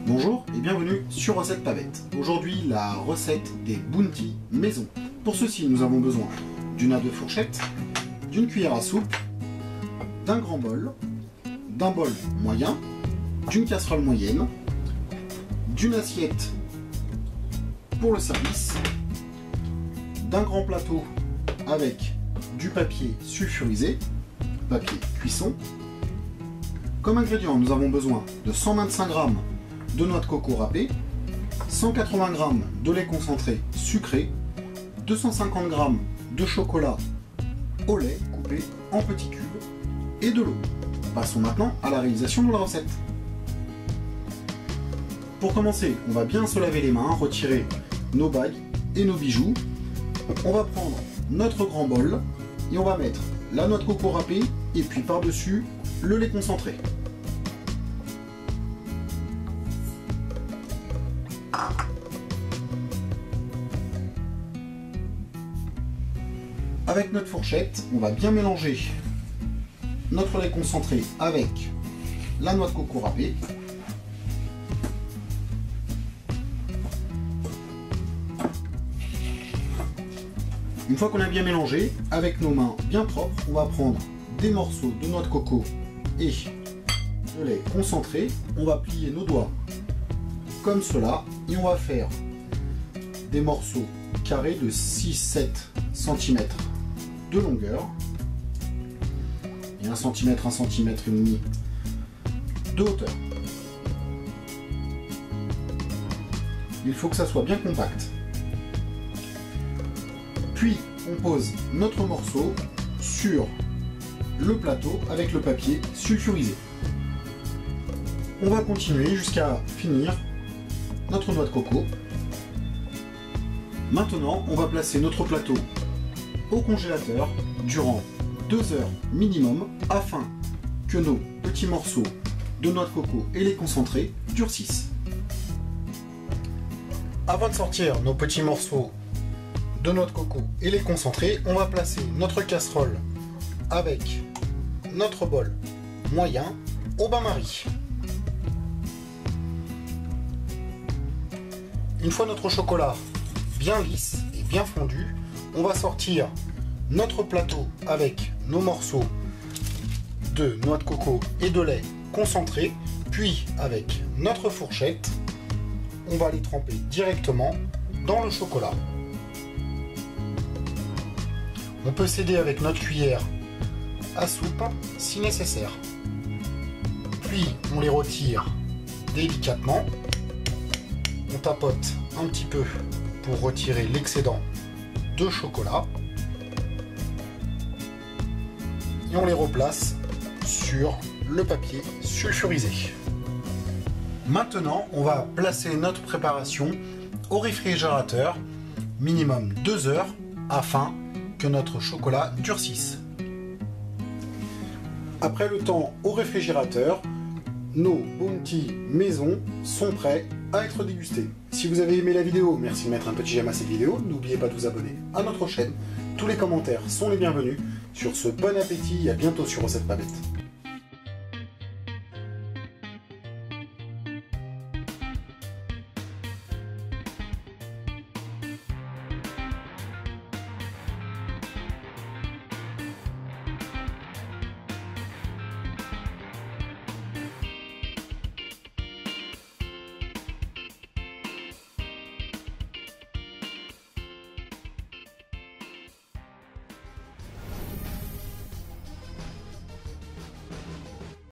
Bonjour et bienvenue sur Recette Pavette. Aujourd'hui, la recette des bounty maison. Pour ceci, nous avons besoin d'une à deux fourchettes, d'une cuillère à soupe, d'un grand bol, d'un bol moyen, d'une casserole moyenne, d'une assiette pour le service, d'un grand plateau avec du papier sulfurisé, papier cuisson. Comme ingrédients, nous avons besoin de 125 g de noix de coco râpée, 180 g de lait concentré sucré, 250 g de chocolat au lait coupé en petits cubes et de l'eau. Passons maintenant à la réalisation de la recette. Pour commencer, on va bien se laver les mains, retirer nos bagues et nos bijoux. On va prendre notre grand bol et on va mettre la noix de coco râpée et puis par-dessus le lait concentré. Avec notre fourchette, on va bien mélanger notre lait concentré avec la noix de coco râpée. Une fois qu'on a bien mélangé, avec nos mains bien propres, on va prendre des morceaux de noix de coco et de lait concentré. On va plier nos doigts comme cela et on va faire des morceaux carrés de 6-7 cm de longueur et 1 cm, 1 cm et demi de hauteur. Il faut que ça soit bien compact. Puis on pose notre morceau sur le plateau avec le papier sulfurisé. On va continuer jusqu'à finir notre noix de coco. Maintenant, on va placer notre plateau au congélateur durant 2 heures minimum afin que nos petits morceaux de noix de coco et les concentrés durcissent. Avant de sortir nos petits morceaux de noix de coco et les concentrés, on va placer notre casserole avec notre bol moyen au bain-marie. Une fois notre chocolat bien lisse et bien fondu, on va sortir notre plateau avec nos morceaux de noix de coco et de lait concentré, puis avec notre fourchette, on va les tremper directement dans le chocolat. On peut s'aider avec notre cuillère à soupe si nécessaire. Puis on les retire délicatement. On tapote un petit peu pour retirer l'excédent de chocolat. Et on les replace sur le papier sulfurisé. Maintenant, on va placer notre préparation au réfrigérateur, minimum 2 heures, afin que notre chocolat durcisse. Après le temps au réfrigérateur, nos bounty maison sont prêts à être dégustés. Si vous avez aimé la vidéo, merci de mettre un petit j'aime à cette vidéo. N'oubliez pas de vous abonner à notre chaîne. Tous les commentaires sont les bienvenus. Sur ce, bon appétit et à bientôt sur Recette Pavette.